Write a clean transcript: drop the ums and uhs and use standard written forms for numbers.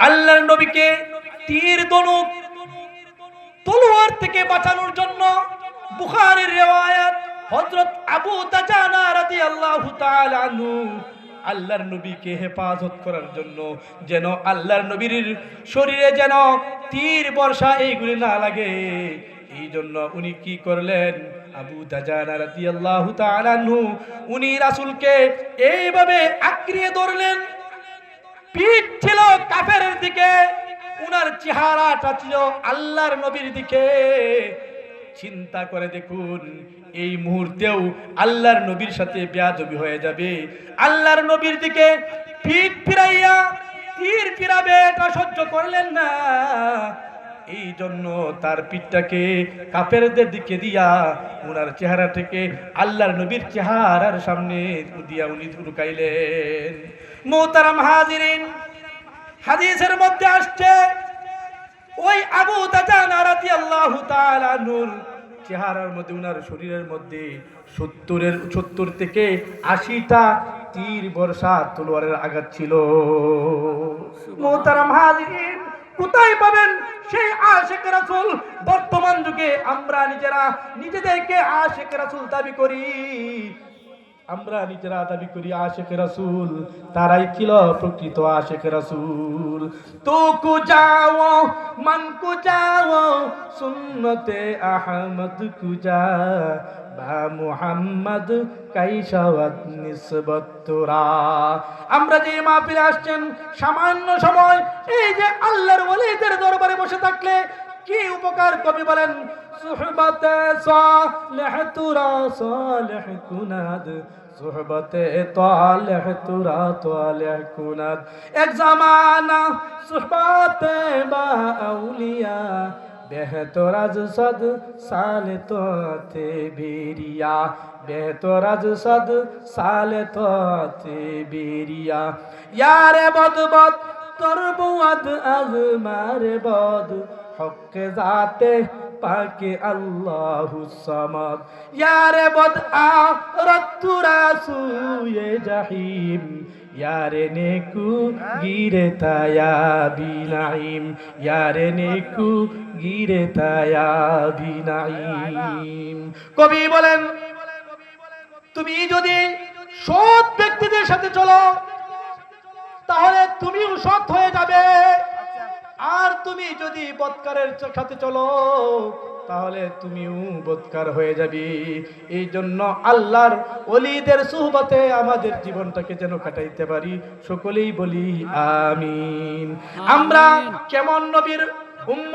আল্লাহর নবীকে তীর ধনুক তলোয়ার থেকে বাঁচানোর জন্য বুখারীর রিওয়ায়াত হযরত আবু দাজানা রাদিয়াল্লাহু তাআলা আনহু আল্লাহর নবীকে হেফাজত করার জন্য, যেন আল্লাহর নবীর শরীরে যেন তীর বর্ষা এইগুলি না লাগে, এই জন্য উনি কি করলেন, আবু দাজানা রাদিয়াল্লাহু তাআলা আনহু উনি রাসূলকে এইভাবে আঁকড়িয়ে ধরলেন। পিঠ ছিল কাফেরের দিকে, উনার চেহারাটা ছিল আল্লাহর নবীর দিকে। চিন্তা করে দেখুন, এই মুহূর্তেও আল্লাহর নবীর সাথে বেয়াদবি হয়ে যাবে, আল্লাহর নবীর দিকে পিঠ ফিরাইয়া তীর ফিরাবে, এটা সহ্য করলেন না। এই জন্য তার পিঠটাকে কাফেরদের দিকে দিয়া উনার চেহারাটাকে আল্লাহর নবীর চেহারার সামনে দিয়া উনি লুকাইলেন। মুহতারাম হাজিরিন, হাদিসের মধ্যে আসছে ওই আবু দাজানা রাদিয়াল্লাহু তাআলা আনহুর চেহারার মধ্যে, উনার শরীরের মধ্যে 70 থেকে 80টা তীর বর্ষা তলোয়ারের আঘাত ছিল। মুহতারাম হাজিরিন, কোথায় পাবেন সেই আশিক রাসূল? বর্তমান যুগে আমরা নিজেরা নিজেদেরকে আশিক রাসূল দাবি করি, আমরা নিজেরা দাবি করি আশিক রাসূল, তারাই ছিল প্রকৃত আশিক রাসূল। তো কু যাও মান কু যাও সুন্নতে আহমদ কুজা বা মুহাম্মদ কাইশাওয়াত নিসবত তোরা। আমরা যে মাহফিলে আসছেন সামান্য সময়, এই যে আল্লাহর ওলিদের দরবারে বসে থাকলে কি উপকার, কবি বলেন সুহবতে সালেহ তুরা সালেহ কুনাদ, সুহবতে তালেহ তুরা তালেহ কুনাদ। এক জামানা সুহবতে বা আউলিয়া বেহতর আজ সদ সালে তোতে বেরিয়া, বেহতর আজ সদ সালে তোতে বেরিয়া। ইয়ারে বদ বদ তোর বুয়াদ আজ মারে বদ, হক জাতে পাকে আল্লাহু সামাদ। ইয়ারে বদ আরতুরা সুয়ে জাহিম, यारे नेकू गिरे ताया बिनाइम, यारे नेकू गिरे ताया बिनाइम। কবি বলেন, তুমি যদি সৎ ব্যক্তিদের সাথে চলো তাহলে তুমিও সৎ হয়ে যাবে, আর তুমি যদি বদকারের সাথে চলো তাহলে তুমিও বদকার হয়ে যাবে। এই জন্য আল্লাহর ওলিদের সুহবতে আমাদের জীবনটাকে যেন কাটাইতে পারি, সকলেই বলি আমিন। আমরা কেমন নবীর উম্মত